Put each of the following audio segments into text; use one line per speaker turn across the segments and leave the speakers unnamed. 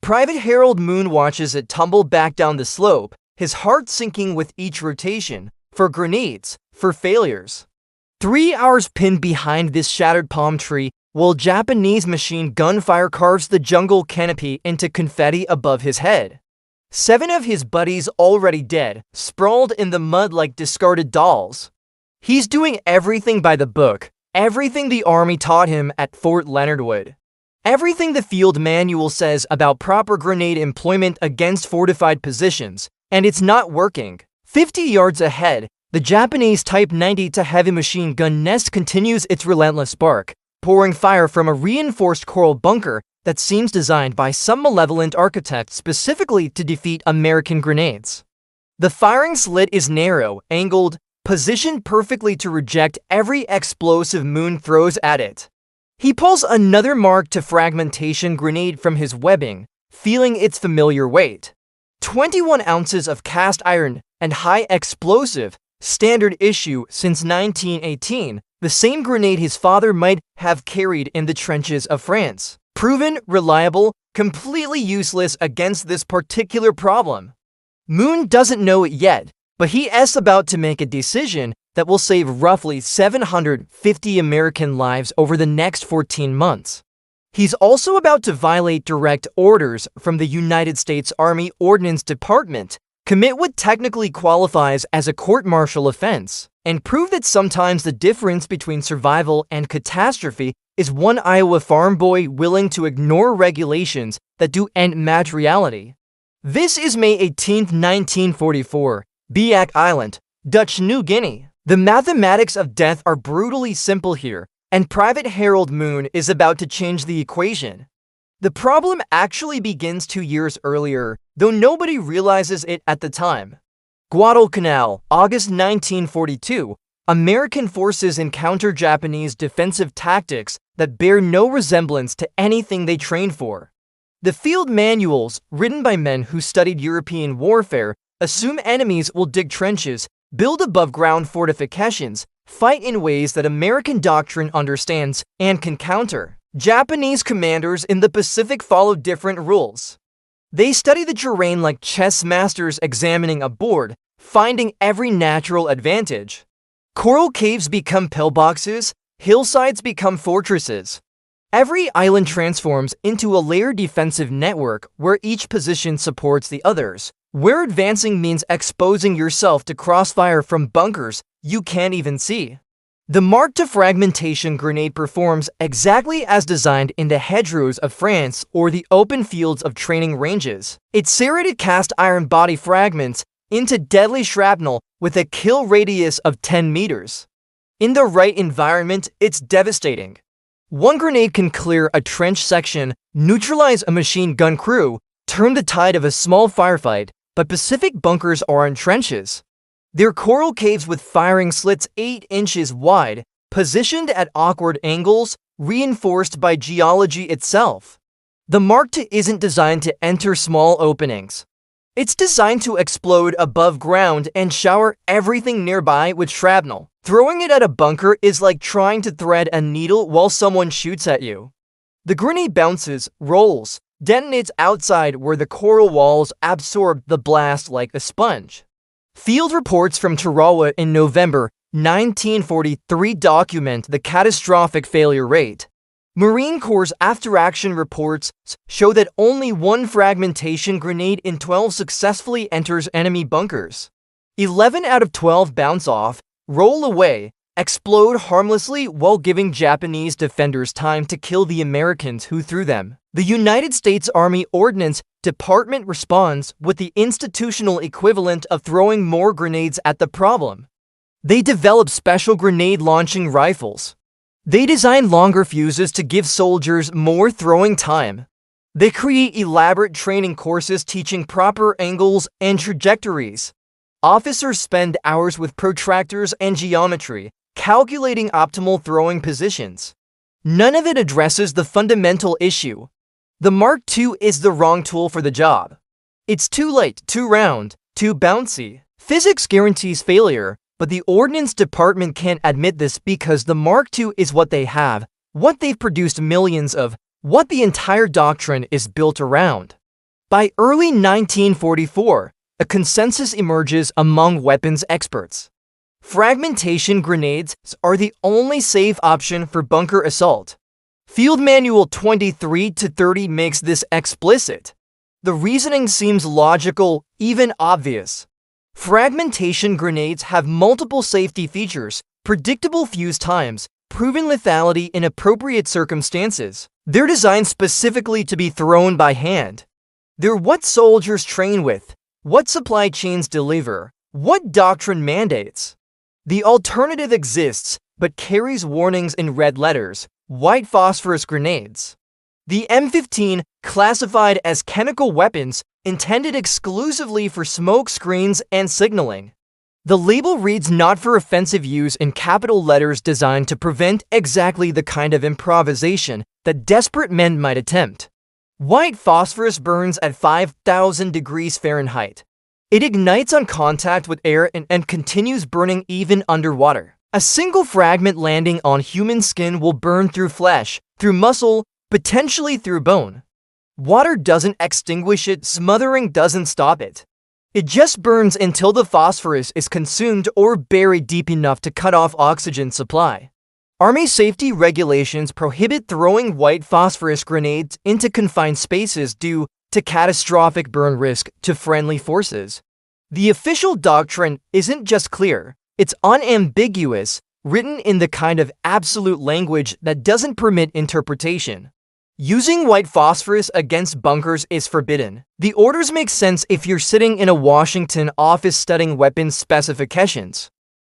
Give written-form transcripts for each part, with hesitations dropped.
Private Harold Moon watches it tumble back down the slope, his heart sinking with each rotation. For grenades, for failures. 3 hours pinned behind this shattered palm tree while Japanese machine gunfire carves the jungle canopy into confetti above his head. 7 of his buddies already dead, sprawled in the mud like discarded dolls. He's doing everything by the book, everything the army taught him at Fort Leonard Wood. Everything the field manual says about proper grenade employment against fortified positions, and it's not working. 50 yards ahead, the Japanese Type 90 heavy machine gun nest continues its relentless bark, pouring fire from a reinforced coral bunker that seems designed by some malevolent architect specifically to defeat American grenades. The firing slit is narrow, angled, positioned perfectly to reject every explosive Moon throws at it. He pulls another marked to fragmentation grenade from his webbing, feeling its familiar weight. 21 ounces of cast iron and high explosive, standard issue since 1918, the same grenade his father might have carried in the trenches of France. Proven, reliable, completely useless against this particular problem. Moon doesn't know it yet, but he is about to make a decision that will save roughly 750 American lives over the next 14 months. He's also about to violate direct orders from the United States Army Ordnance Department, commit what technically qualifies as a court-martial offense, and prove that sometimes the difference between survival and catastrophe is one Iowa farm boy willing to ignore regulations that do match reality. This is May 18, 1944, Biak Island, Dutch New Guinea. The mathematics of death are brutally simple here, and Private Harold Moon is about to change the equation. The problem actually begins 2 years earlier, though nobody realizes it at the time. Guadalcanal, August 1942. American forces encounter Japanese defensive tactics that bear no resemblance to anything they trained for. The field manuals, written by men who studied European warfare, assume enemies will dig trenches, build above-ground fortifications, fight in ways that American doctrine understands and can counter. Japanese commanders in the Pacific follow different rules. They study the terrain like chess masters examining a board, finding every natural advantage. Coral caves become pillboxes, hillsides become fortresses. Every island transforms into a layered defensive network where each position supports the others, where advancing means exposing yourself to crossfire from bunkers you can't even see. The marked to fragmentation grenade performs exactly as designed in the hedgerows of France or the open fields of training ranges. It serrated cast iron body fragments into deadly shrapnel with a kill radius of 10 meters. In the right environment, it's devastating. One grenade can clear a trench section, neutralize a machine gun crew, turn the tide of a small firefight, but Pacific bunkers are in trenches. They're coral caves with firing slits 8 inches wide, positioned at awkward angles, reinforced by geology itself. The Mark II isn't designed to enter small openings. It's designed to explode above ground and shower everything nearby with shrapnel. Throwing it at a bunker is like trying to thread a needle while someone shoots at you. The grenade bounces, rolls, detonates outside where the coral walls absorb the blast like a sponge. Field reports from Tarawa in November 1943 document the catastrophic failure rate. Marine Corps after-action reports show that only 1 fragmentation grenade in 12 successfully enters enemy bunkers. 11 out of 12 bounce off, roll away, explode harmlessly while giving Japanese defenders time to kill the Americans who threw them. The United States Army Ordnance Department responds with the institutional equivalent of throwing more grenades at the problem. They develop special grenade-launching rifles. They design longer fuses to give soldiers more throwing time. They create elaborate training courses teaching proper angles and trajectories. Officers spend hours with protractors and geometry, calculating optimal throwing positions. None of it addresses the fundamental issue. The Mark II is the wrong tool for the job. It's too light, too round, too bouncy. Physics guarantees failure, but the Ordnance Department can't admit this because the Mark II is what they have, what they've produced millions of, what the entire doctrine is built around. By early 1944, a consensus emerges among weapons experts. Fragmentation grenades are the only safe option for bunker assault. Field Manual 23-30 makes this explicit. The reasoning seems logical, even obvious. Fragmentation grenades have multiple safety features, predictable fuse times, proven lethality in appropriate circumstances. They're designed specifically to be thrown by hand. They're what soldiers train with, what supply chains deliver, what doctrine mandates. The alternative exists, but carries warnings in red letters: white phosphorus grenades. The M15, classified as chemical weapons, intended exclusively for smoke screens and signaling. The label reads "not for offensive use" in capital letters, designed to prevent exactly the kind of improvisation that desperate men might attempt. White phosphorus burns at 5,000 degrees Fahrenheit. It ignites on contact with air and continues burning even underwater. A single fragment landing on human skin will burn through flesh, through muscle, potentially through bone. Water doesn't extinguish it, smothering doesn't stop it. It just burns until the phosphorus is consumed or buried deep enough to cut off oxygen supply. Army safety regulations prohibit throwing white phosphorus grenades into confined spaces due to catastrophic burn risk to friendly forces. The official doctrine isn't just clear, it's unambiguous, written in the kind of absolute language that doesn't permit interpretation. Using white phosphorus against bunkers is forbidden. The orders make sense if you're sitting in a Washington office studying weapons specifications.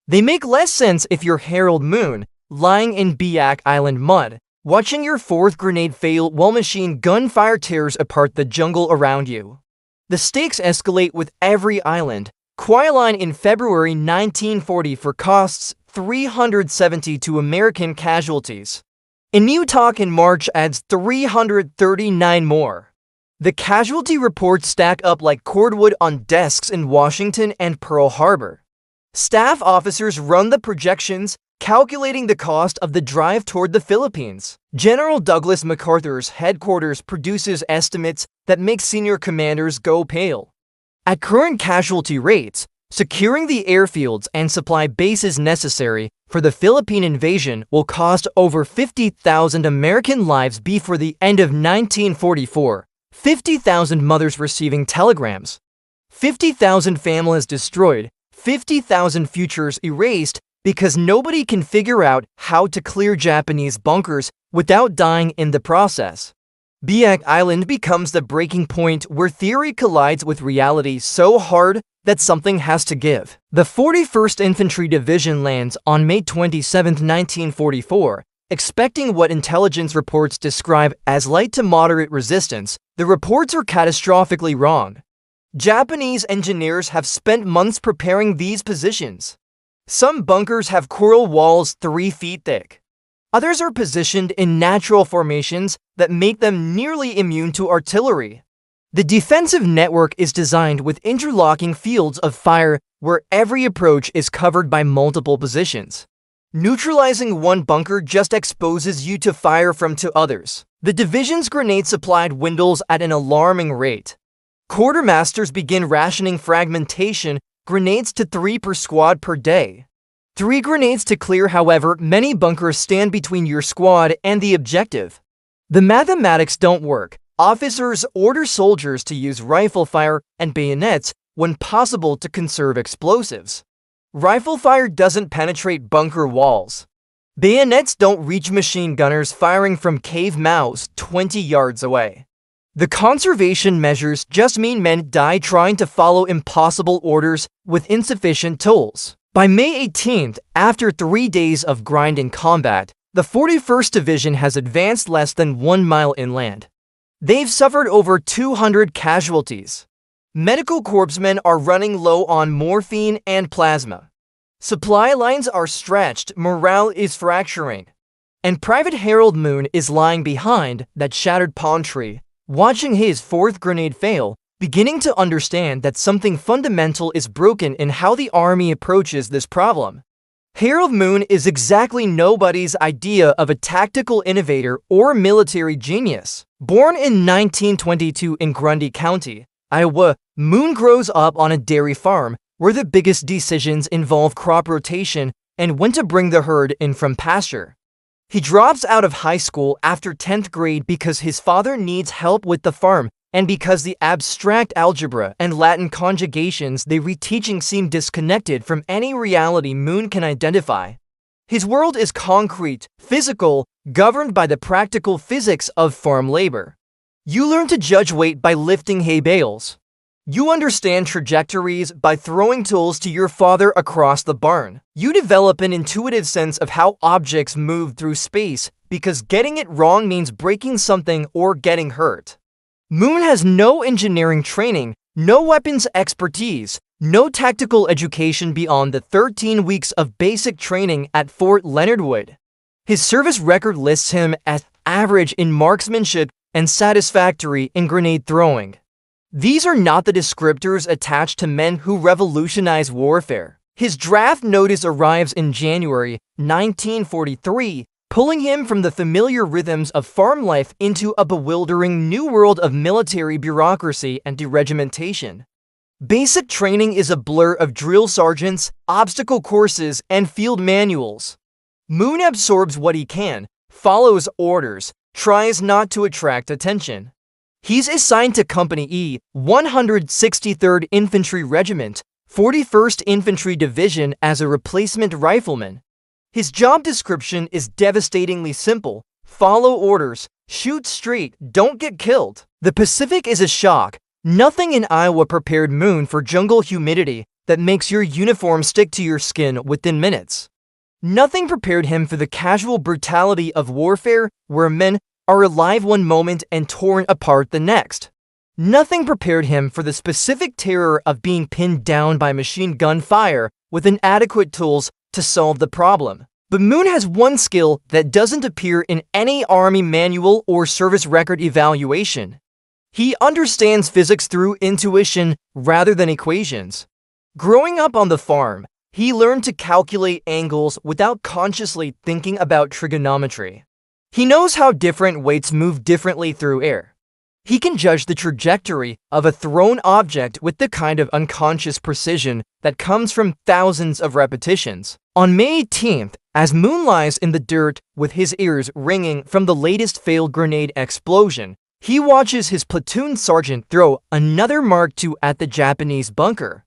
They make less sense if you're Harold Moon, lying in Biak Island mud, watching your fourth grenade fail while machine gun fire tears apart the jungle around you. The stakes escalate with every island. WWII line in February 1944 costs $372 American casualties. In Utah in March adds 339 more. The casualty reports stack up like cordwood on desks in Washington and Pearl Harbor. Staff officers run the projections, calculating the cost of the drive toward the Philippines. General Douglas MacArthur's headquarters produces estimates that make senior commanders go pale. At current casualty rates, securing the airfields and supply bases necessary for the Philippine invasion will cost over 50,000 American lives before the end of 1944, 50,000 mothers receiving telegrams, 50,000 families destroyed, 50,000 futures erased, because nobody can figure out how to clear Japanese bunkers without dying in the process. Biak Island becomes the breaking point where theory collides with reality so hard that something has to give. The 41st Infantry Division lands on May 27, 1944, expecting what intelligence reports describe as light to moderate resistance. The reports are catastrophically wrong. Japanese engineers have spent months preparing these positions. Some bunkers have coral walls 3 feet thick. Others are positioned in natural formations that make them nearly immune to artillery. The defensive network is designed with interlocking fields of fire where every approach is covered by multiple positions. Neutralizing one bunker just exposes you to fire from 2 others. The division's grenade supply dwindles at an alarming rate. Quartermasters begin rationing fragmentation grenades to 3 per squad per day. 3 grenades to clear, however, many bunkers stand between your squad and the objective. The mathematics don't work. Officers order soldiers to use rifle fire and bayonets when possible to conserve explosives. Rifle fire doesn't penetrate bunker walls. Bayonets don't reach machine gunners firing from cave mouths 20 yards away. The conservation measures just mean men die trying to follow impossible orders with insufficient tools. By May 18th, after 3 days of grinding combat, the 41st Division has advanced less than 1 mile inland. They've suffered over 200 casualties. Medical corpsmen are running low on morphine and plasma. Supply lines are stretched, morale is fracturing. And Private Harold Moon is lying behind that shattered palm tree, watching his 4th grenade fail, beginning to understand that something fundamental is broken in how the Army approaches this problem. Harold Moon is exactly nobody's idea of a tactical innovator or military genius. Born in 1922 in Grundy County, Iowa, Moon grows up on a dairy farm where the biggest decisions involve crop rotation and when to bring the herd in from pasture. He drops out of high school after 10th grade because his father needs help with the farm and because the abstract algebra and Latin conjugations they were teaching seem disconnected from any reality Moon can identify. His world is concrete, physical, governed by the practical physics of farm labor. You learn to judge weight by lifting hay bales. You understand trajectories by throwing tools to your father across the barn. You develop an intuitive sense of how objects move through space because getting it wrong means breaking something or getting hurt. Moon has no engineering training, no weapons expertise, no tactical education beyond the 13 weeks of basic training at Fort Leonard Wood. His service record lists him as average in marksmanship and satisfactory in grenade throwing. These are not the descriptors attached to men who revolutionize warfare. His draft notice arrives in January 1943, pulling him from the familiar rhythms of farm life into a bewildering new world of military bureaucracy and deregimentation. Basic training is a blur of drill sergeants, obstacle courses, and field manuals. Moon absorbs what he can, follows orders, tries not to attract attention. He's assigned to Company E, 163rd Infantry Regiment, 41st Infantry Division as a replacement rifleman. His job description is devastatingly simple: follow orders, shoot straight, don't get killed. The Pacific is a shock. Nothing in Iowa prepared Moon for jungle humidity that makes your uniform stick to your skin within minutes. Nothing prepared him for the casual brutality of warfare where men are alive one moment and torn apart the next. Nothing prepared him for the specific terror of being pinned down by machine gun fire with inadequate tools to solve the problem. But Moon has one skill that doesn't appear in any Army manual or service record evaluation. He understands physics through intuition rather than equations. Growing up on the farm, he learned to calculate angles without consciously thinking about trigonometry. He knows how different weights move differently through air. He can judge the trajectory of a thrown object with the kind of unconscious precision that comes from thousands of repetitions. On May 18th, as Moon lies in the dirt with his ears ringing from the latest failed grenade explosion, he watches his platoon sergeant throw another Mark II at the Japanese bunker.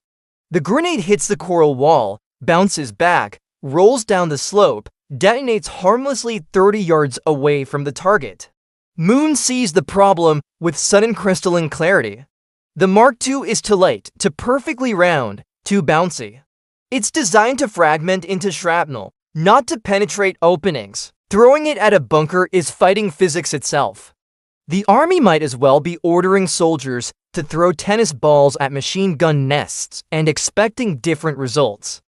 The grenade hits the coral wall, bounces back, rolls down the slope, detonates harmlessly 30 yards away from the target. Moon sees the problem with sudden crystalline clarity. The Mark II is too light, too perfectly round, too bouncy. It's designed to fragment into shrapnel, not to penetrate openings. Throwing it at a bunker is fighting physics itself. The Army might as well be ordering soldiers to throw tennis balls at machine gun nests and expecting different results.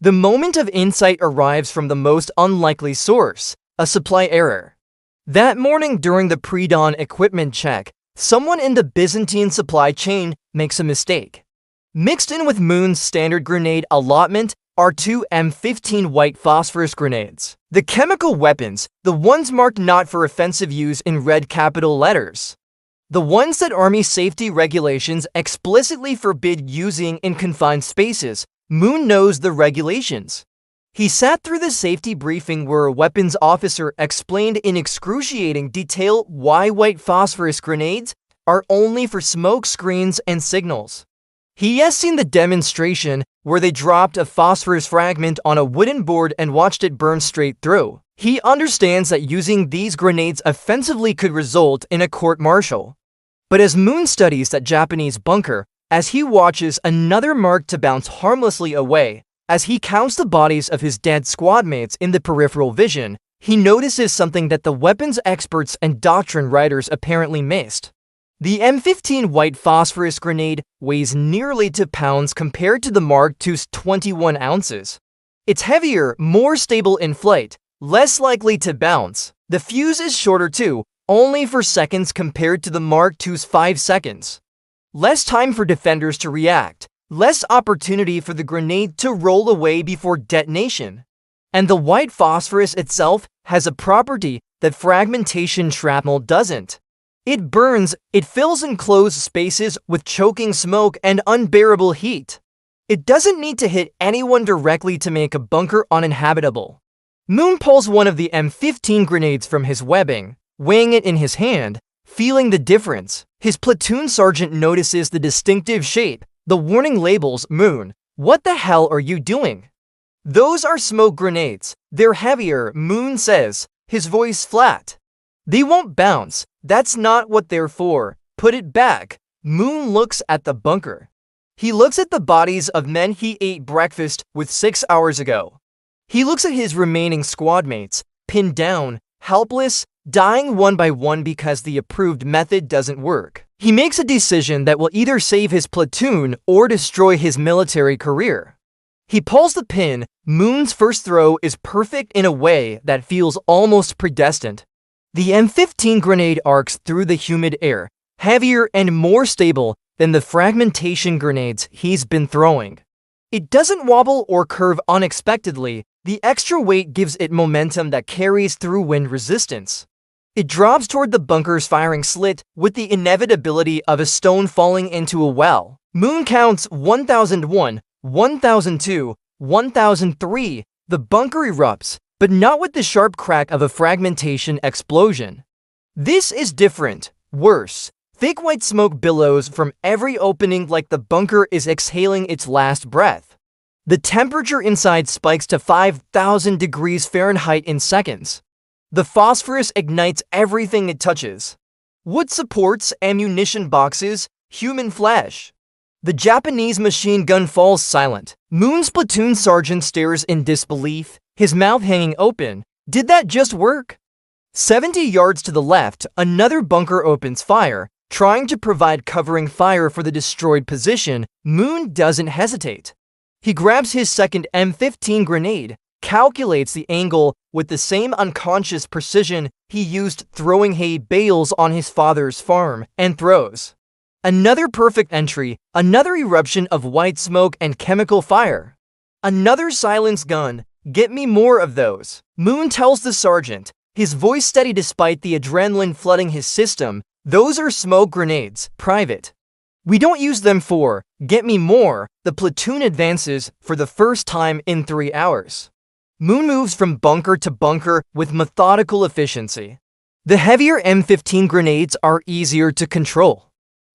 The moment of insight arrives from the most unlikely source, a supply error. That morning during the pre-dawn equipment check, someone in the Byzantine supply chain makes a mistake. Mixed in with Moon's standard grenade allotment are two M15 white phosphorus grenades. The chemical weapons, the ones marked not for offensive use in red capital letters. The ones that Army safety regulations explicitly forbid using in confined spaces. Moon knows the regulations. He sat through the safety briefing where a weapons officer explained in excruciating detail why white phosphorus grenades are only for smoke screens and signals. He has seen the demonstration where they dropped a phosphorus fragment on a wooden board and watched it burn straight through. He understands that using these grenades offensively could result in a court-martial. But as Moon studies that Japanese bunker, as he watches another Mark to bounce harmlessly away, as he counts the bodies of his dead squadmates in the peripheral vision, he notices something that the weapons experts and doctrine writers apparently missed. The M15 white phosphorus grenade weighs nearly 2 pounds compared to the Mark II's 21 ounces. It's heavier, more stable in flight, less likely to bounce. The fuse is shorter too, only for seconds compared to the Mark II's 5 seconds. Less time for defenders to react, less opportunity for the grenade to roll away before detonation. And the white phosphorus itself has a property that fragmentation shrapnel doesn't. It burns, it fills enclosed spaces with choking smoke and unbearable heat. It doesn't need to hit anyone directly to make a bunker uninhabitable. Moon pulls one of the M15 grenades from his webbing, weighing it in his hand, feeling the difference. His platoon sergeant notices the distinctive shape, the warning labels. Moon, what the hell are you doing? Those are smoke grenades. They're heavier, Moon says, his voice flat. They won't bounce. That's not what they're for. Put it back. Moon looks at the bunker. He looks at the bodies of men he ate breakfast with 6 hours ago. He looks at his remaining squadmates, pinned down, helpless, dying one by one because the approved method doesn't work. He makes a decision that will either save his platoon or destroy his military career. He pulls the pin. Moon's first throw is perfect in a way that feels almost predestined. The M15 grenade arcs through the humid air, heavier and more stable than the fragmentation grenades he's been throwing. It doesn't wobble or curve unexpectedly. The extra weight gives it momentum that carries through wind resistance. It drops toward the bunker's firing slit with the inevitability of a stone falling into a well. Moon counts 1001, 1002, 1003. The bunker erupts, but not with the sharp crack of a fragmentation explosion. This is different, worse. Thick white smoke billows from every opening like the bunker is exhaling its last breath. The temperature inside spikes to 5,000 degrees Fahrenheit in seconds. The phosphorus ignites everything it touches. Wood supports, ammunition boxes, human flesh. The Japanese machine gun falls silent. Moon's platoon sergeant stares in disbelief, his mouth hanging open. Did that just work? 70 yards to the left, another bunker opens fire, trying to provide covering fire for the destroyed position. Moon doesn't hesitate. He grabs his second M15 grenade, calculates the angle with the same unconscious precision he used throwing hay bales on his father's farm, and throws. Another perfect entry, another eruption of white smoke and chemical fire. Another silenced gun. Get me more of those, Moon tells the sergeant, his voice steady despite the adrenaline flooding his system. Those are smoke grenades, Private. We don't use them for, get me more. The platoon advances for the first time in 3 hours. Moon moves from bunker to bunker with methodical efficiency. The heavier M15 grenades are easier to control.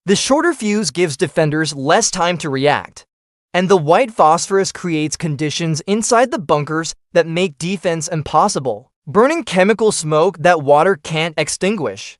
The shorter fuse gives defenders less time to react. And the white phosphorus creates conditions inside the bunkers that make defense impossible. Burning chemical smoke that water can't extinguish.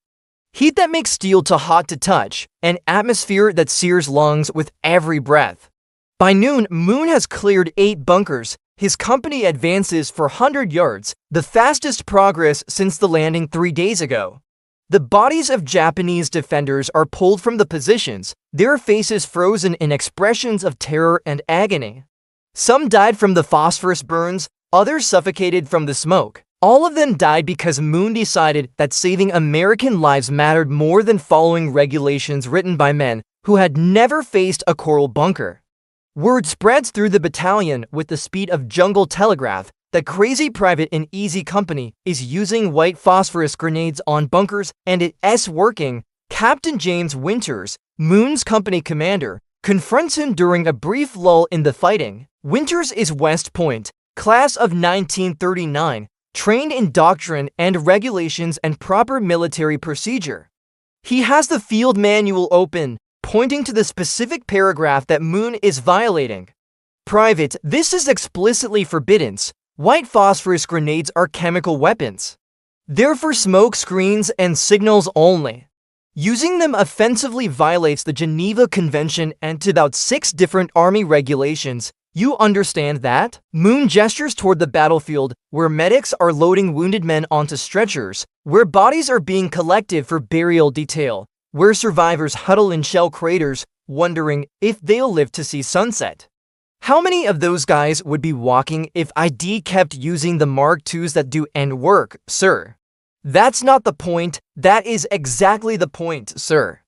Heat that makes steel too hot to touch, an atmosphere that sears lungs with every breath. By noon, Moon has cleared 8 bunkers. His company advances for 100 yards, the fastest progress since the landing 3 days ago. The bodies of Japanese defenders are pulled from the positions, their faces frozen in expressions of terror and agony. Some died from the phosphorus burns, others suffocated from the smoke. All of them died because Moon decided that saving American lives mattered more than following regulations written by men who had never faced a coral bunker. Word spreads through the battalion with the speed of jungle telegraph that crazy private in Easy Company is using white phosphorus grenades on bunkers, and it's working. Captain James Winters, Moon's company commander, confronts him during a brief lull in the fighting. Winters is West Point, class of 1939, trained in doctrine and regulations and proper military procedure. He has the field manual open, pointing to the specific paragraph that Moon is violating. Private, this is explicitly forbidden. White phosphorus grenades are chemical weapons. They're for smoke screens and signals only. Using them offensively violates the Geneva Convention and about 6 different Army regulations. You understand that? Moon gestures toward the battlefield, where medics are loading wounded men onto stretchers, where bodies are being collected for burial detail, where survivors huddle in shell craters, wondering if they'll live to see sunset. How many of those guys would be walking if ID kept using the Mark IIs that do end work, sir? That's not the point. That is exactly the point, sir.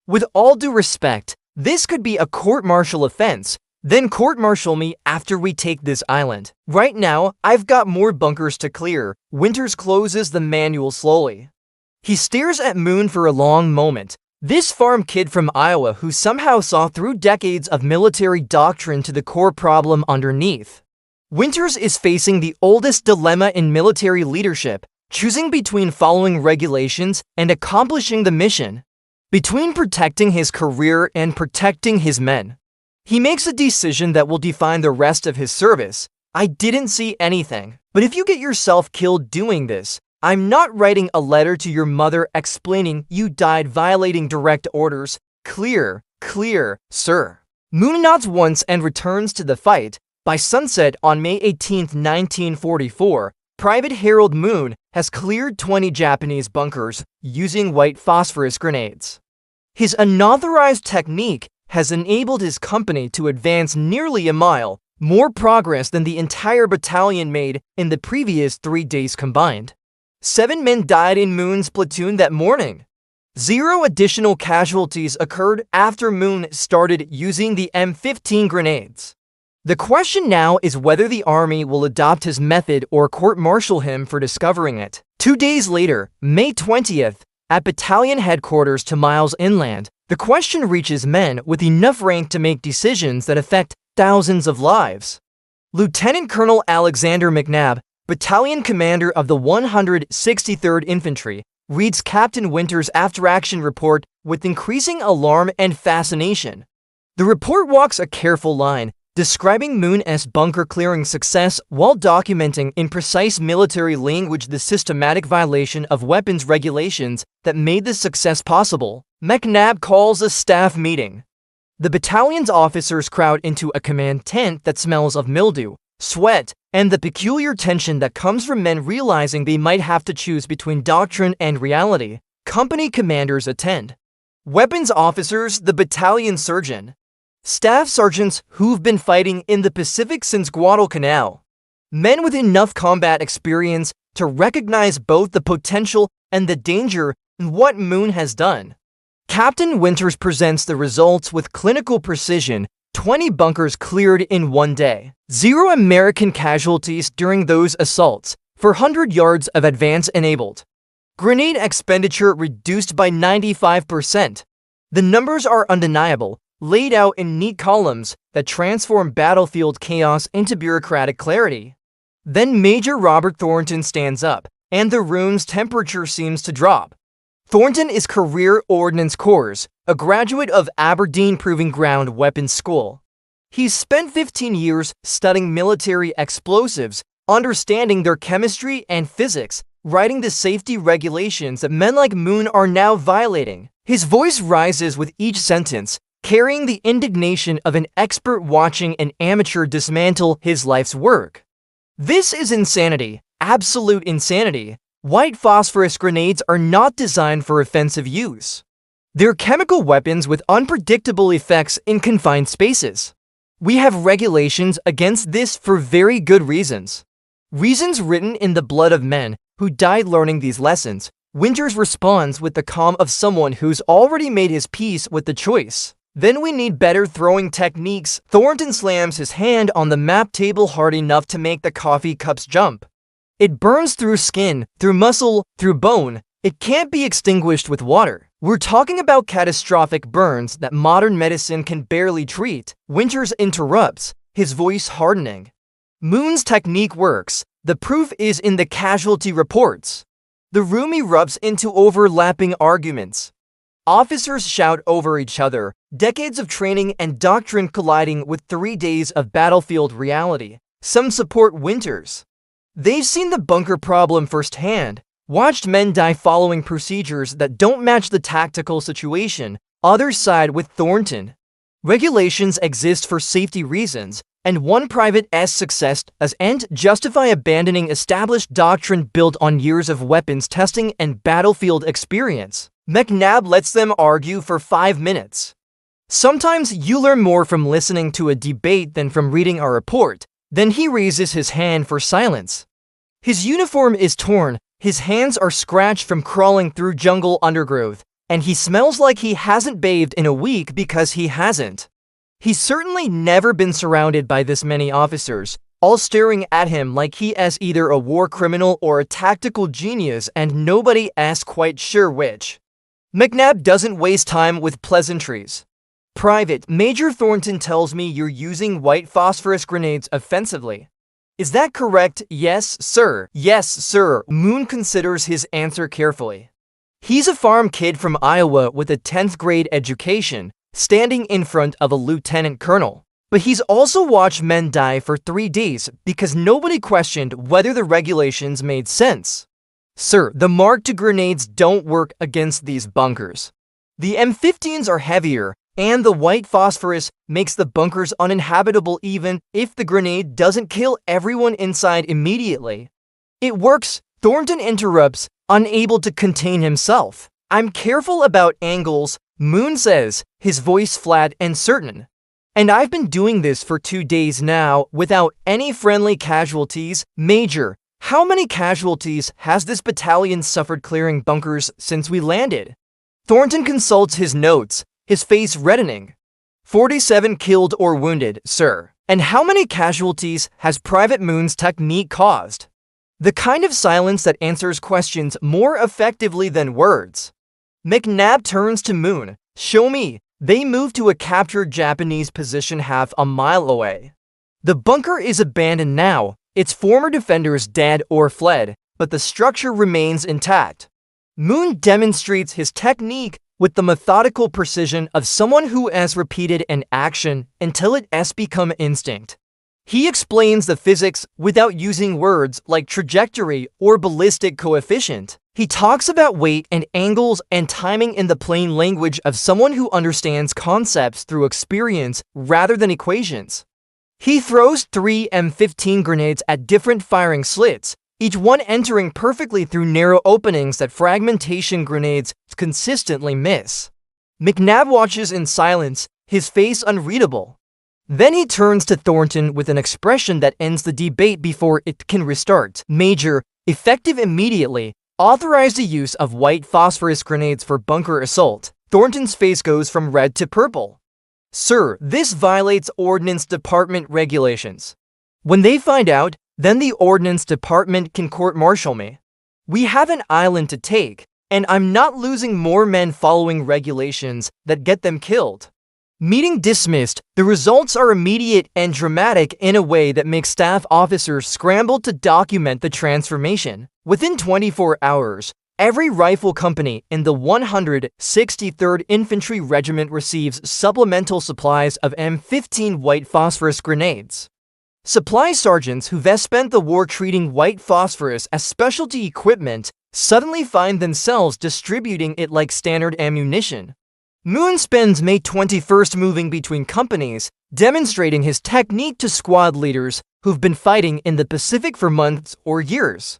With all due respect, this could be a court-martial offense. Then court-martial me after we take this island. Right now, I've got more bunkers to clear. Winters closes the manual slowly. He stares at Moon for a long moment. This farm kid from Iowa who somehow saw through decades of military doctrine to the core problem underneath. Winters is facing the oldest dilemma in military leadership, choosing between following regulations and accomplishing the mission. Between protecting his career and protecting his men. He makes a decision that will define the rest of his service. I didn't see anything. But if you get yourself killed doing this, I'm not writing a letter to your mother explaining you died violating direct orders. Clear, sir. Moon nods once and returns to the fight. By sunset on May 18, 1944, Private Harold Moon has cleared 20 Japanese bunkers using white phosphorus grenades. His unauthorized technique has enabled his company to advance nearly a mile, more progress than the entire battalion made in the previous 3 days combined. 7 men died in Moon's platoon that morning. 0 additional casualties occurred after Moon started using the M15 grenades. The question now is whether the Army will adopt his method or court-martial him for discovering it. 2 days later, May 20th, at battalion headquarters 2 miles inland, the question reaches men with enough rank to make decisions that affect thousands of lives. Lieutenant Colonel Alexander McNabb, battalion commander of the 163rd Infantry, reads Captain Winters' after-action report with increasing alarm and fascination. The report walks a careful line, describing Moon's bunker-clearing success while documenting in precise military language the systematic violation of weapons regulations that made this success possible. McNabb calls a staff meeting. The battalion's officers crowd into a command tent that smells of mildew, sweat, and the peculiar tension that comes from men realizing they might have to choose between doctrine and reality. Company commanders attend. Weapons officers, the battalion surgeon. Staff sergeants who've been fighting in the Pacific since Guadalcanal. Men with enough combat experience to recognize both the potential and the danger in what Moon has done. Captain Winters presents the results with clinical precision. 20 bunkers cleared in 1 day. 0 American casualties during those assaults. 400 yards of advance enabled. Grenade expenditure reduced by 95%. The numbers are undeniable, laid out in neat columns that transform battlefield chaos into bureaucratic clarity. Then Major Robert Thornton stands up, and the room's temperature seems to drop. Thornton is Career Ordnance Corps, a graduate of Aberdeen Proving Ground Weapons School. He's spent 15 years studying military explosives, understanding their chemistry and physics, writing the safety regulations that men like Moon are now violating. His voice rises with each sentence, carrying the indignation of an expert watching an amateur dismantle his life's work. This is insanity, absolute insanity. White phosphorus grenades are not designed for offensive use. They're chemical weapons with unpredictable effects in confined spaces. We have regulations against this for very good reasons. Reasons written in the blood of men who died learning these lessons. Winters responds with the calm of someone who's already made his peace with the choice. Then we need better throwing techniques. Thornton slams his hand on the map table hard enough to make the coffee cups jump. It burns through skin, through muscle, through bone. It can't be extinguished with water. We're talking about catastrophic burns that modern medicine can barely treat. Winters interrupts, his voice hardening. Moon's technique works. The proof is in the casualty reports. The room erupts into overlapping arguments. Officers shout over each other, decades of training and doctrine colliding with 3 days of battlefield reality. Some support Winters. They've seen the bunker problem firsthand, watched men die following procedures that don't match the tactical situation. Others side with Thornton. Regulations exist for safety reasons, and one private's success as end justify abandoning established doctrine built on years of weapons testing and battlefield experience. McNabb lets them argue for 5 minutes. Sometimes you learn more from listening to a debate than from reading a report. Then he raises his hand for silence. His uniform is torn, his hands are scratched from crawling through jungle undergrowth, and he smells like he hasn't bathed in a week because he hasn't. He's certainly never been surrounded by this many officers, all staring at him like he is either a war criminal or a tactical genius, and nobody is quite sure which. McNabb doesn't waste time with pleasantries. Private, Major Thornton tells me you're using white phosphorus grenades offensively. Is that correct? Yes, sir. Yes, sir. Moon considers his answer carefully. He's a farm kid from Iowa with a 10th grade education, standing in front of a lieutenant colonel. But he's also watched men die for 3 days because nobody questioned whether the regulations made sense. Sir, the Mark II grenades don't work against these bunkers. The M15s are heavier, and the white phosphorus makes the bunkers uninhabitable even if the grenade doesn't kill everyone inside immediately. It works, Thornton interrupts, unable to contain himself. I'm careful about angles, Moon says, his voice flat and certain. And I've been doing this for 2 days now without any friendly casualties. Major, how many casualties has this battalion suffered clearing bunkers since we landed? Thornton consults his notes, his face reddening. 47 killed or wounded, sir. And how many casualties has Private Moon's technique caused? The kind of silence that answers questions more effectively than words. McNabb turns to Moon. Show me. They move to a captured Japanese position half a mile away. The bunker is abandoned now, its former defenders dead or fled, but the structure remains intact. Moon demonstrates his technique with the methodical precision of someone who has repeated an action until it has become instinct. He explains the physics without using words like trajectory or ballistic coefficient. He talks about weight and angles and timing in the plain language of someone who understands concepts through experience rather than equations. He throws 3 M15 grenades at different firing slits, each one entering perfectly through narrow openings that fragmentation grenades consistently miss. McNabb watches in silence, his face unreadable. Then he turns to Thornton with an expression that ends the debate before it can restart. Major, effective immediately, authorized the use of white phosphorus grenades for bunker assault. Thornton's face goes from red to purple. Sir, this violates Ordnance Department regulations. When they find out, then the Ordnance Department can court-martial me. We have an island to take, and I'm not losing more men following regulations that get them killed. Meeting dismissed, the results are immediate and dramatic in a way that makes staff officers scramble to document the transformation. Within 24 hours, every rifle company in the 163rd Infantry Regiment receives supplemental supplies of M15 white phosphorus grenades. Supply sergeants who've spent the war treating white phosphorus as specialty equipment suddenly find themselves distributing it like standard ammunition. Moon spends May 21st moving between companies, demonstrating his technique to squad leaders who've been fighting in the Pacific for months or years.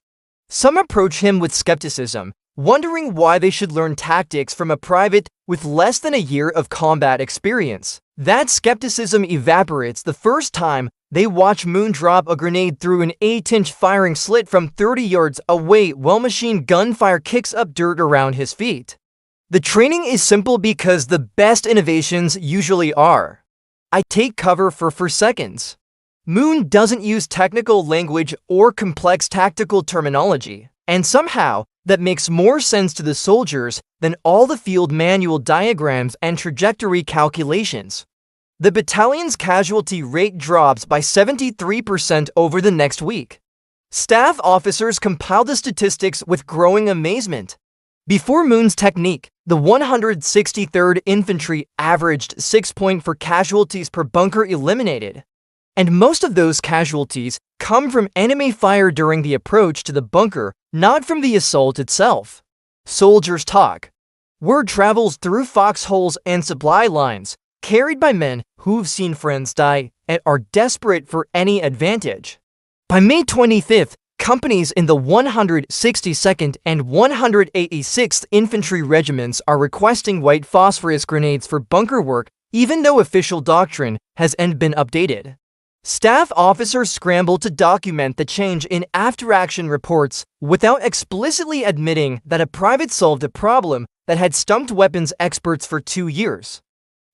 Some approach him with skepticism, wondering why they should learn tactics from a private with less than a year of combat experience. That skepticism evaporates the first time they watch Moon drop a grenade through an 8-inch firing slit from 30 yards away while machine gun fire kicks up dirt around his feet. The training is simple because the best innovations usually are. I take cover for seconds. Moon doesn't use technical language or complex tactical terminology, and somehow that makes more sense to the soldiers than all the field manual diagrams and trajectory calculations. The battalion's casualty rate drops by 73% over the next week. Staff officers compile the statistics with growing amazement. Before Moon's technique, the 163rd Infantry averaged 6 points for casualties per bunker eliminated. And most of those casualties come from enemy fire during the approach to the bunker, not from the assault itself. Soldiers talk. Word travels through foxholes and supply lines, carried by men who've seen friends die and are desperate for any advantage. By May 25th, companies in the 162nd and 186th Infantry Regiments are requesting white phosphorus grenades for bunker work, even though official doctrine hasn't been updated. Staff officers scramble to document the change in after-action reports without explicitly admitting that a private solved a problem that had stumped weapons experts for 2 years.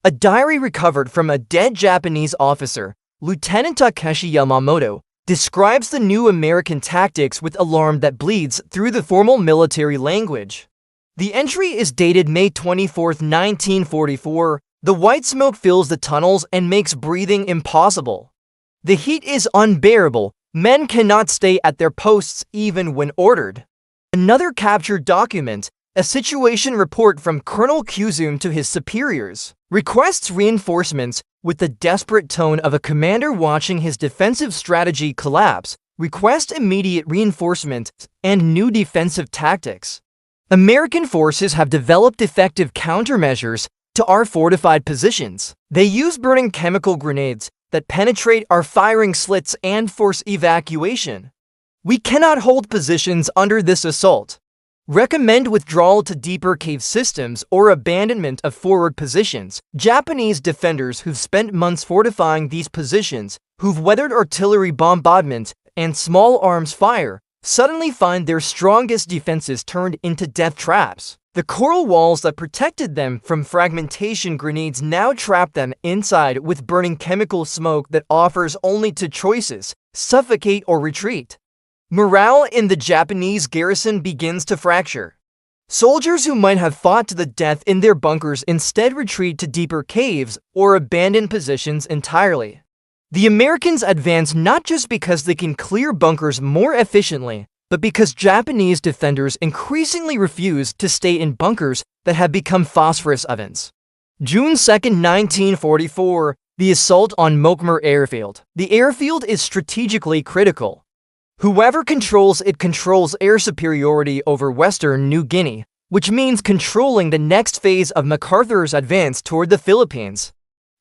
A diary recovered from a dead Japanese officer, Lieutenant Takeshi Yamamoto, describes the new American tactics with alarm that bleeds through the formal military language. The entry is dated May 24, 1944. The white smoke fills the tunnels and makes breathing impossible. The heat is unbearable. Men cannot stay at their posts even when ordered. Another captured document, a situation report from Colonel Kuzum to his superiors, requests reinforcements with the desperate tone of a commander watching his defensive strategy collapse. Request immediate reinforcements and new defensive tactics. American forces have developed effective countermeasures to our fortified positions. They use burning chemical grenades that penetrate our firing slits and force evacuation. We cannot hold positions under this assault. Recommend withdrawal to deeper cave systems or abandonment of forward positions. Japanese defenders who've spent months fortifying these positions, who've weathered artillery bombardment and small arms fire, suddenly find their strongest defenses turned into death traps. The coral walls that protected them from fragmentation grenades now trap them inside with burning chemical smoke that offers only two choices: suffocate or retreat. Morale in the Japanese garrison begins to fracture. Soldiers who might have fought to the death in their bunkers instead retreat to deeper caves or abandon positions entirely. The Americans advance not just because they can clear bunkers more efficiently, but because Japanese defenders increasingly refuse to stay in bunkers that have become phosphorus ovens. June 2, 1944, the assault on Mokmar airfield. The airfield is strategically critical. Whoever controls it controls air superiority over Western New Guinea, which means controlling the next phase of MacArthur's advance toward the Philippines.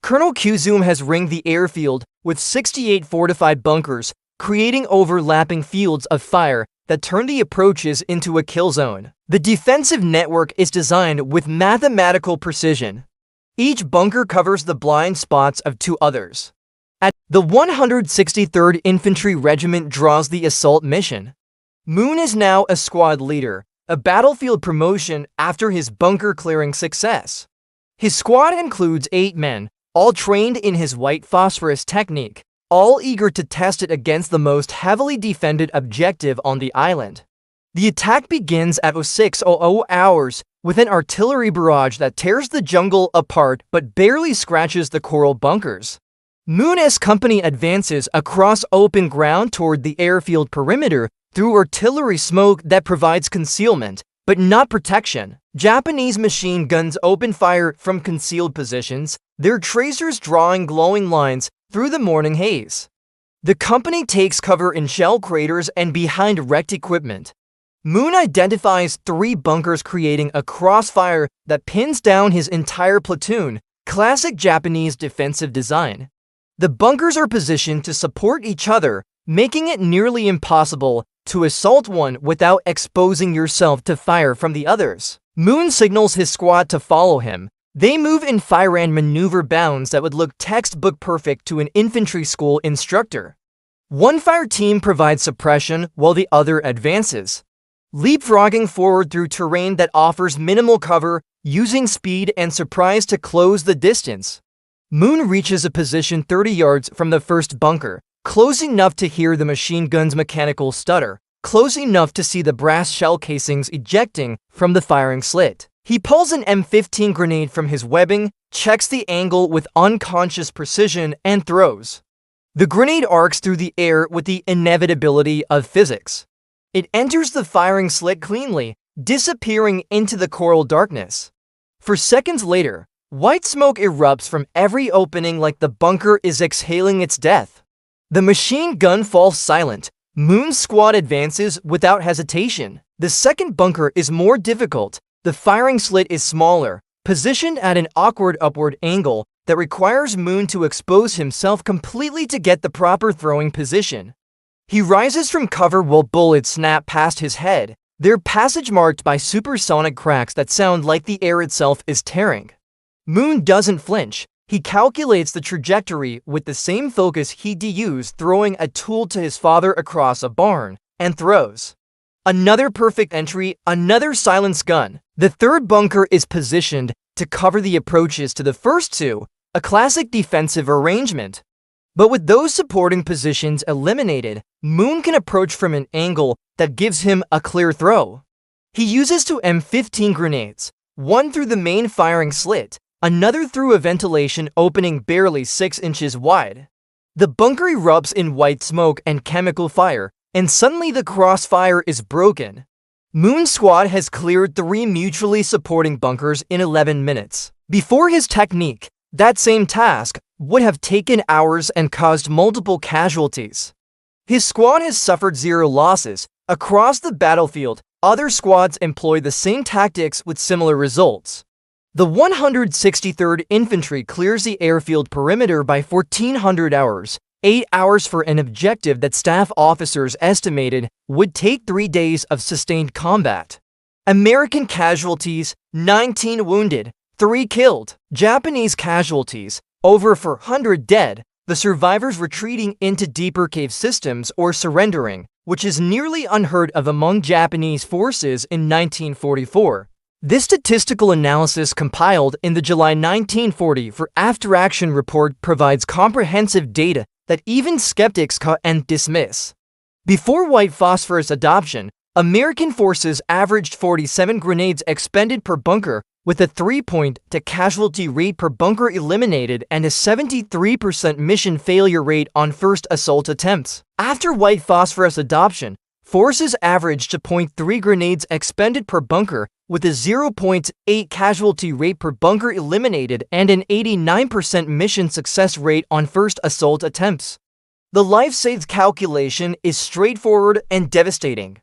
Colonel Kuzum has ringed the airfield with 68 fortified bunkers, creating overlapping fields of fire that turn the approaches into a kill zone. The defensive network is designed with mathematical precision. Each bunker covers the blind spots of two others. The 163rd Infantry Regiment draws the assault mission. Moon is now a squad leader, a battlefield promotion after his bunker-clearing success. His squad includes 8 men, all trained in his white phosphorus technique, all eager to test it against the most heavily defended objective on the island. The attack begins at 06:00 hours with an artillery barrage that tears the jungle apart but barely scratches the coral bunkers. Moon's company advances across open ground toward the airfield perimeter through artillery smoke that provides concealment, but not protection. Japanese machine guns open fire from concealed positions, their tracers drawing glowing lines through the morning haze. The company takes cover in shell craters and behind wrecked equipment. Moon identifies 3 bunkers, creating a crossfire that pins down his entire platoon, classic Japanese defensive design. The bunkers are positioned to support each other, making it nearly impossible to assault one without exposing yourself to fire from the others. Moon signals his squad to follow him. They move in fire and maneuver bounds that would look textbook perfect to an infantry school instructor. One fire team provides suppression while the other advances, leapfrogging forward through terrain that offers minimal cover, using speed and surprise to close the distance. Moon reaches a position 30 yards from the first bunker, close enough to hear the machine gun's mechanical stutter, close enough to see the brass shell casings ejecting from the firing slit. He pulls an M15 grenade from his webbing, checks the angle with unconscious precision, and throws. The grenade arcs through the air with the inevitability of physics. It enters the firing slit cleanly, disappearing into the coral darkness. For seconds later, white smoke erupts from every opening like the bunker is exhaling its death. The machine gun falls silent. Moon's squad advances without hesitation. The second bunker is more difficult. The firing slit is smaller, positioned at an awkward upward angle that requires Moon to expose himself completely to get the proper throwing position. He rises from cover while bullets snap past his head, their passage marked by supersonic cracks that sound like the air itself is tearing. Moon doesn't flinch. He calculates the trajectory with the same focus he'd use throwing a tool to his father across a barn, and throws. Another perfect entry, another silenced gun. The third bunker is positioned to cover the approaches to the first two, a classic defensive arrangement. But with those supporting positions eliminated, Moon can approach from an angle that gives him a clear throw. He uses two M15 grenades, one through the main firing slit, another through a ventilation opening barely 6 inches wide. The bunker erupts in white smoke and chemical fire, and suddenly the crossfire is broken. Moon's squad has cleared 3 mutually supporting bunkers in 11 minutes. Before his technique, that same task would have taken hours and caused multiple casualties. His squad has suffered 0 losses. Across the battlefield, other squads employ the same tactics with similar results. The 163rd Infantry clears the airfield perimeter by 1400 hours, 8 hours for an objective that staff officers estimated would take 3 days of sustained combat. American casualties, 19 wounded, 3 killed. Japanese casualties, over 400 dead, the survivors retreating into deeper cave systems or surrendering, which is nearly unheard of among Japanese forces in 1944. This statistical analysis compiled in the July 1940 for After Action report provides comprehensive data that even skeptics can't dismiss. Before white phosphorus adoption, American forces averaged 47 grenades expended per bunker, with a 3-point to casualty rate per bunker eliminated and a 73% mission failure rate on first assault attempts. After white phosphorus adoption, forces averaged 0.3 grenades expended per bunker, with a 0.8 casualty rate per bunker eliminated and an 89% mission success rate on first assault attempts. The life saved calculation is straightforward and devastating.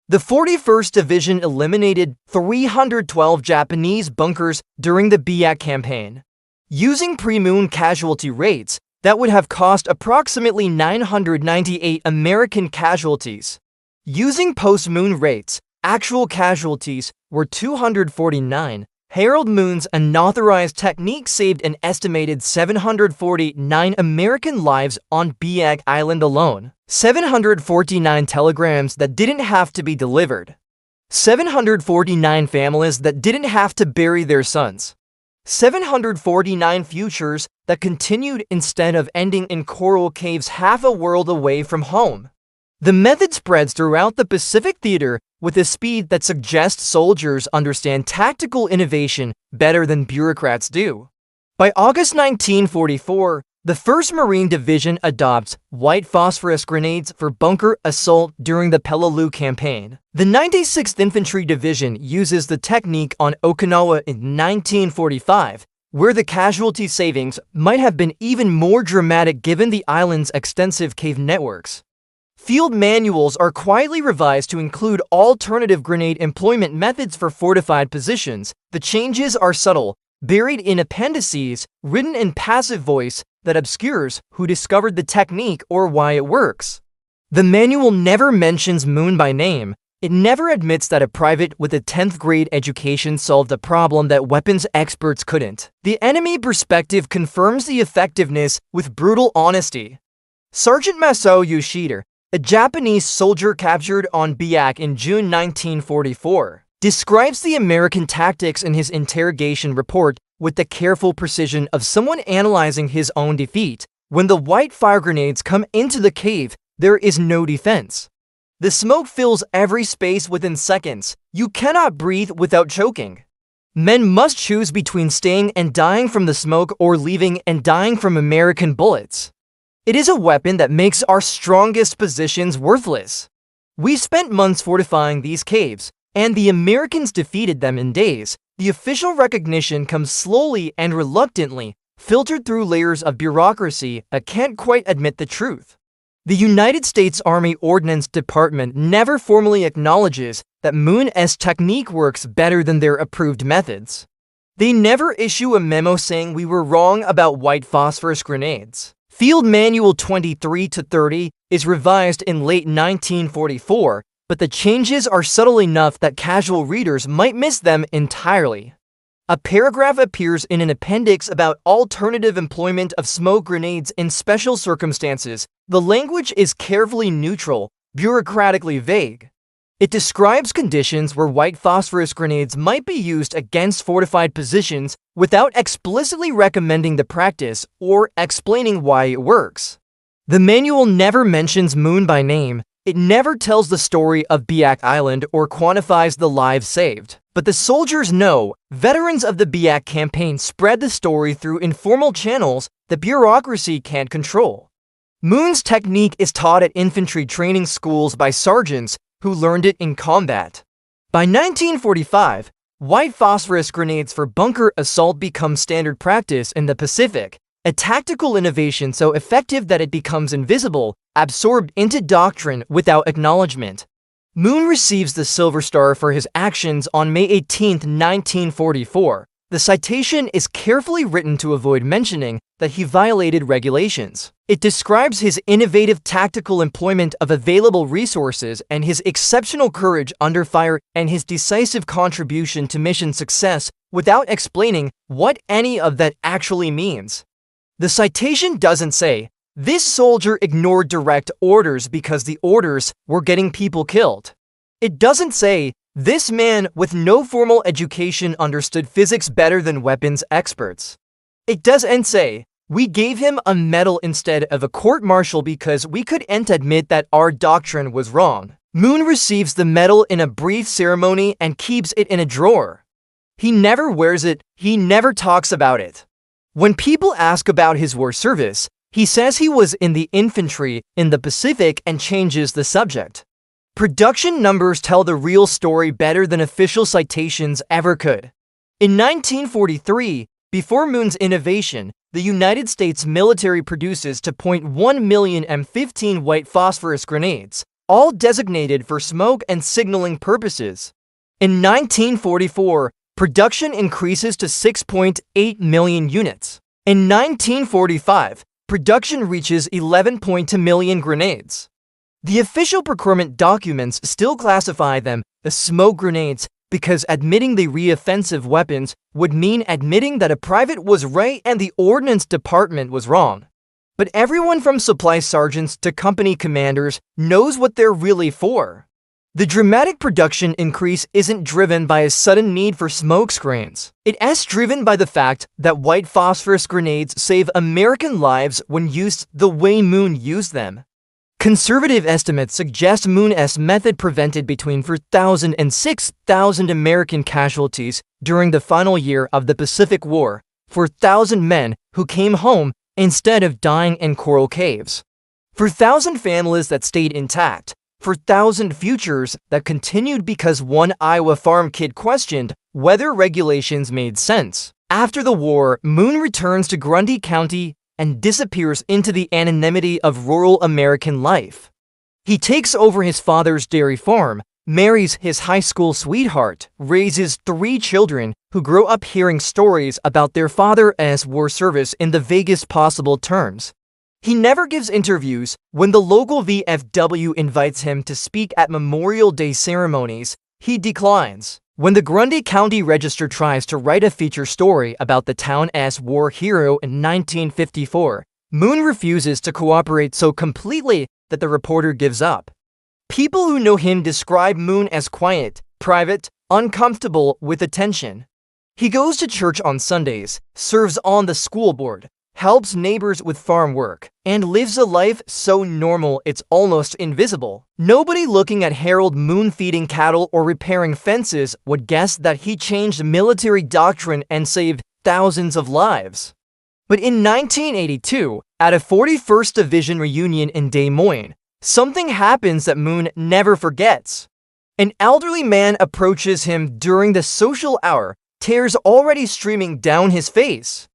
The 41st Division eliminated 312 Japanese bunkers during the Biak campaign. Using pre-Moon casualty rates, that would have cost approximately 998 American casualties. Using post-Moon rates, actual casualties were 249. Harold Moon's unauthorized technique saved an estimated 749 American lives on Biak Island alone. 749 telegrams that didn't have to be delivered. 749 families that didn't have to bury their sons. 749 futures that continued instead of ending in coral caves half a world away from home. The method spreads throughout the Pacific Theater with a speed that suggests soldiers understand tactical innovation better than bureaucrats do. By August 1944, the 1st Marine Division adopts white phosphorus grenades for bunker assault during the Peleliu campaign. The 96th Infantry Division uses the technique on Okinawa in 1945, where the casualty savings might have been even more dramatic given the island's extensive cave networks. Field manuals are quietly revised to include alternative grenade employment methods for fortified positions. The changes are subtle, buried in appendices, written in passive voice that obscures who discovered the technique or why it works. The manual never mentions Moon by name. It never admits that a private with a 10th grade education solved a problem that weapons experts couldn't. The enemy perspective confirms the effectiveness with brutal honesty. Sergeant Masao Yoshida, a Japanese soldier captured on Biak in June 1944, describes the American tactics in his interrogation report with the careful precision of someone analyzing his own defeat. When the white fire grenades come into the cave, there is no defense. The smoke fills every space within seconds. You cannot breathe without choking. Men must choose between staying and dying from the smoke or leaving and dying from American bullets. It is a weapon that makes our strongest positions worthless. We spent months fortifying these caves, and the Americans defeated them in days. The official recognition comes slowly and reluctantly, filtered through layers of bureaucracy that can't quite admit the truth. The United States Army Ordnance Department never formally acknowledges that Moon's technique works better than their approved methods. They never issue a memo saying we were wrong about white phosphorus grenades. Field Manual 23-30 is revised in late 1944, but the changes are subtle enough that casual readers might miss them entirely. A paragraph appears in an appendix about alternative employment of smoke grenades in special circumstances. The language is carefully neutral, bureaucratically vague. It describes conditions where white phosphorus grenades might be used against fortified positions without explicitly recommending the practice or explaining why it works. The manual never mentions Moon by name. It never tells the story of Biak Island or quantifies the lives saved. But the soldiers know. Veterans of the Biak campaign spread the story through informal channels the bureaucracy can't control. Moon's technique is taught at infantry training schools by sergeants who learned it in combat. By 1945, white phosphorus grenades for bunker assault become standard practice in the Pacific, a tactical innovation so effective that it becomes invisible, absorbed into doctrine without acknowledgement. Moon receives the Silver Star for his actions on May 18, 1944. The citation is carefully written to avoid mentioning that he violated regulations. It describes his innovative tactical employment of available resources and his exceptional courage under fire and his decisive contribution to mission success without explaining what any of that actually means. The citation doesn't say, "This soldier ignored direct orders because the orders were getting people killed." It doesn't say, "This man with no formal education understood physics better than weapons experts." It doesn't say, "We gave him a medal instead of a court-martial because we couldn't admit that our doctrine was wrong." Moon receives the medal in a brief ceremony and keeps it in a drawer. He never wears it, he never talks about it. When people ask about his war service, he says he was in the infantry in the Pacific and changes the subject. Production numbers tell the real story better than official citations ever could. In 1943, before Moon's innovation, the United States military produces 2.1 million M15 white phosphorus grenades, all designated for smoke and signaling purposes. In 1944, production increases to 6.8 million units. In 1945, production reaches 11.2 million grenades. The official procurement documents still classify them as smoke grenades because admitting they re-offensive weapons would mean admitting that a private was right and the Ordnance Department was wrong. But everyone from supply sergeants to company commanders knows what they're really for. The dramatic production increase isn't driven by a sudden need for smoke screens. It's driven by the fact that white phosphorus grenades save American lives when used the way Moon used them. Conservative estimates suggest Moon's method prevented between 4,000 and 6,000 American casualties during the final year of the Pacific War, 4,000 men who came home instead of dying in coral caves, 4,000 families that stayed intact, 4,000 futures that continued because one Iowa farm kid questioned whether regulations made sense. After the war, Moon returns to Grundy County and disappears into the anonymity of rural American life. He takes over his father's dairy farm, marries his high school sweetheart, raises 3 children who grow up hearing stories about their father's war service in the vaguest possible terms. He never gives interviews. When the local VFW invites him to speak at Memorial Day ceremonies, he declines. When the Grundy County Register tries to write a feature story about the town as war hero in 1954, Moon refuses to cooperate so completely that the reporter gives up. People who know him describe Moon as quiet, private, uncomfortable with attention. He goes to church on Sundays, serves on the school board, helps neighbors with farm work, and lives a life so normal it's almost invisible. Nobody looking at Harold Moon feeding cattle or repairing fences would guess that he changed military doctrine and saved thousands of lives. But in 1982, at a 41st Division reunion in Des Moines, something happens that Moon never forgets. An elderly man approaches him during the social hour, tears already streaming down his face.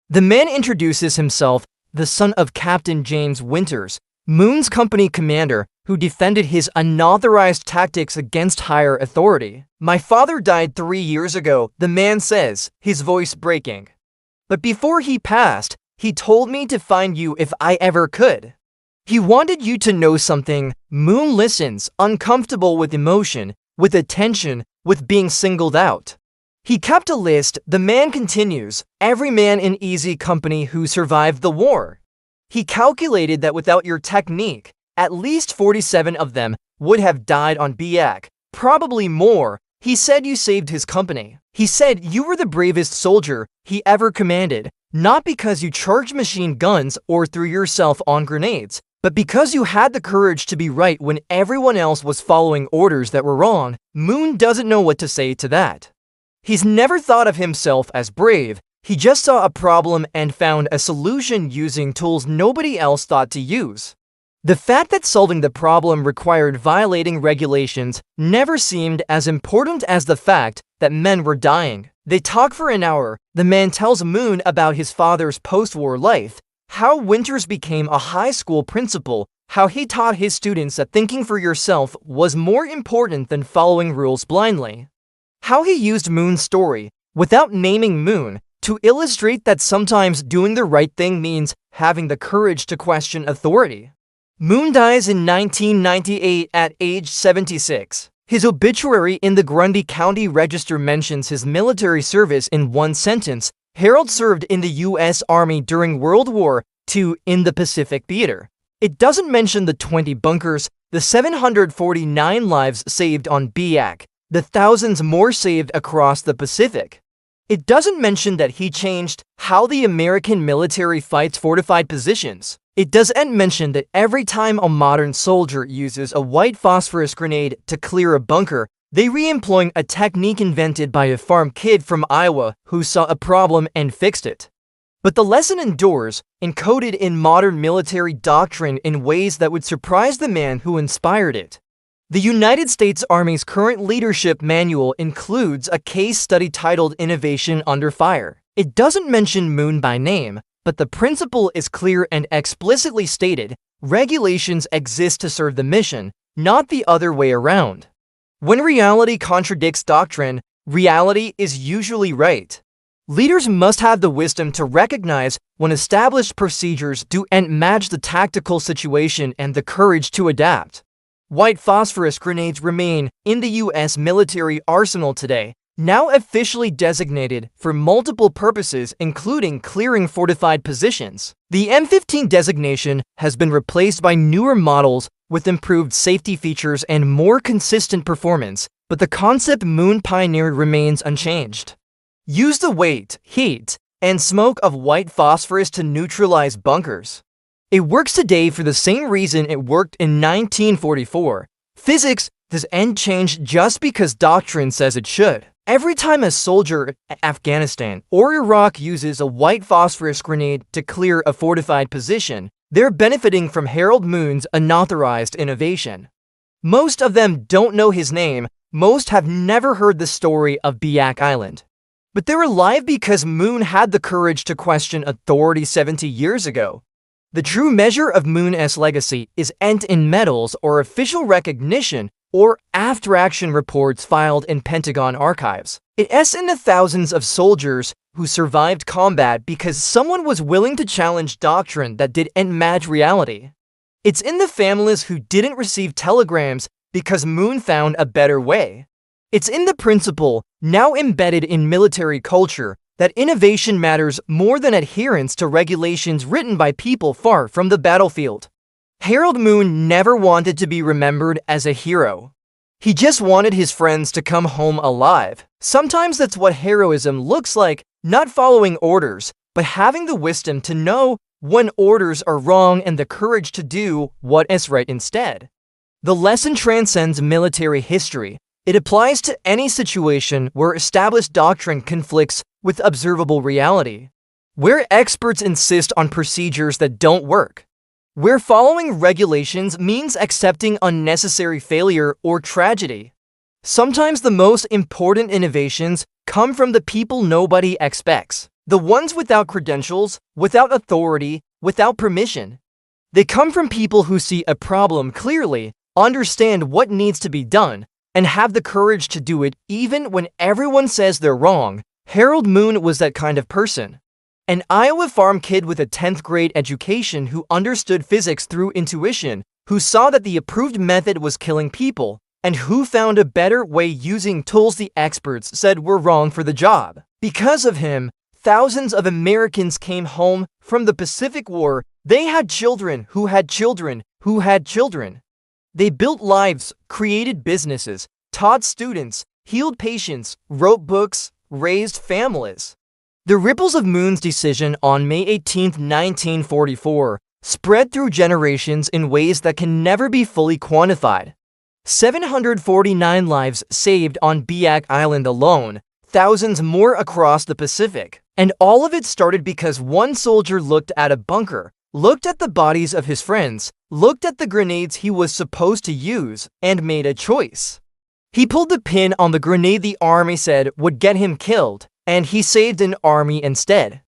The man introduces himself, the son of Captain James Winters, Moon's company commander, who defended his unauthorized tactics against higher authority. "My father died 3 years ago," the man says, his voice breaking. "But before he passed, he told me to find you if I ever could. He wanted you to know something." Moon listens, uncomfortable with emotion, with attention, with being singled out. He kept a list. The man continues, every man in Easy Company who survived the war. He calculated that without your technique, at least 47 of them would have died on Biak, probably more. He said you saved his company. He said you were the bravest soldier he ever commanded, not because you charged machine guns or threw yourself on grenades, But because you had the courage to be right when everyone else was following orders that were wrong, Moon doesn't know what to say to that. He's never thought of himself as brave. He just saw a problem and found a solution using tools nobody else thought to use. The fact that solving the problem required violating regulations never seemed as important as the fact that men were dying. They talk for an hour. The man tells Moon about his father's post-war life, how Winters became a high school principal, how he taught his students that thinking for yourself was more important than following rules blindly. How he used Moon's story, without naming Moon, to illustrate that sometimes doing the right thing means having the courage to question authority. Moon dies in 1998 at age 76. His obituary in the Grundy County Register mentions his military service in one sentence. Harold served in the U.S. Army during World War II in the Pacific Theater. It doesn't mention the 20 bunkers, the 749 lives saved on Biak, the thousands more saved across the Pacific. It doesn't mention that he changed how the American military fights fortified positions. It doesn't mention that every time a modern soldier uses a white phosphorus grenade to clear a bunker, they re-employing a technique invented by a farm kid from Iowa who saw a problem and fixed it. But the lesson endures, encoded in modern military doctrine in ways that would surprise the man who inspired it. The United States Army's current leadership manual includes a case study titled Innovation Under Fire. It doesn't mention Moon by name, but the principle is clear and explicitly stated: regulations exist to serve the mission, not the other way around. When reality contradicts doctrine, reality is usually right. Leaders must have the wisdom to recognize when established procedures don't match the tactical situation and the courage to adapt. White phosphorus grenades remain in the U.S. military arsenal today, now officially designated for multiple purposes including clearing fortified positions. The M15 designation has been replaced by newer models with improved safety features and more consistent performance, but the concept Moon pioneered remains unchanged. Use the weight, heat, and smoke of white phosphorus to neutralize bunkers. It works today for the same reason it worked in 1944. Physics doesn't change just because doctrine says it should. Every time a soldier in Afghanistan or Iraq uses a white phosphorus grenade to clear a fortified position, they're benefiting from Harold Moon's unauthorized innovation. Most of them don't know his name. Most have never heard the story of Biak Island. But they're alive because Moon had the courage to question authority 70 years ago. The true measure of Moon's legacy isn't in medals or official recognition or after-action reports filed in Pentagon archives. It's in the thousands of soldiers who survived combat because someone was willing to challenge doctrine that didn't match reality. It's in the families who didn't receive telegrams because Moon found a better way. It's in the principle, now embedded in military culture, that innovation matters more than adherence to regulations written by people far from the battlefield. Harold Moon never wanted to be remembered as a hero. He just wanted his friends to come home alive. Sometimes that's what heroism looks like, not following orders, but having the wisdom to know when orders are wrong and the courage to do what is right instead. The lesson transcends military history. It applies to any situation where established doctrine conflicts with observable reality, where experts insist on procedures that don't work, where following regulations means accepting unnecessary failure or tragedy. Sometimes the most important innovations come from the people nobody expects, the ones without credentials, without authority, without permission. They come from people who see a problem clearly, understand what needs to be done, and have the courage to do it even when everyone says they're wrong. Harold Moon was that kind of person. An Iowa farm kid with a 10th grade education who understood physics through intuition, who saw that the approved method was killing people, and who found a better way using tools the experts said were wrong for the job. Because of him, thousands of Americans came home from the Pacific War. They had children who had children who had children. They built lives, created businesses, taught students, healed patients, wrote books, raised families. The ripples of Moon's decision on May 18, 1944 spread through generations in ways that can never be fully quantified. 749 lives saved on Biak Island alone, thousands more across the Pacific. And all of it started because one soldier looked at a bunker, looked at the bodies of his friends, looked at the grenades he was supposed to use, and made a choice. He pulled the pin on the grenade the army said would get him killed, and he saved an army instead.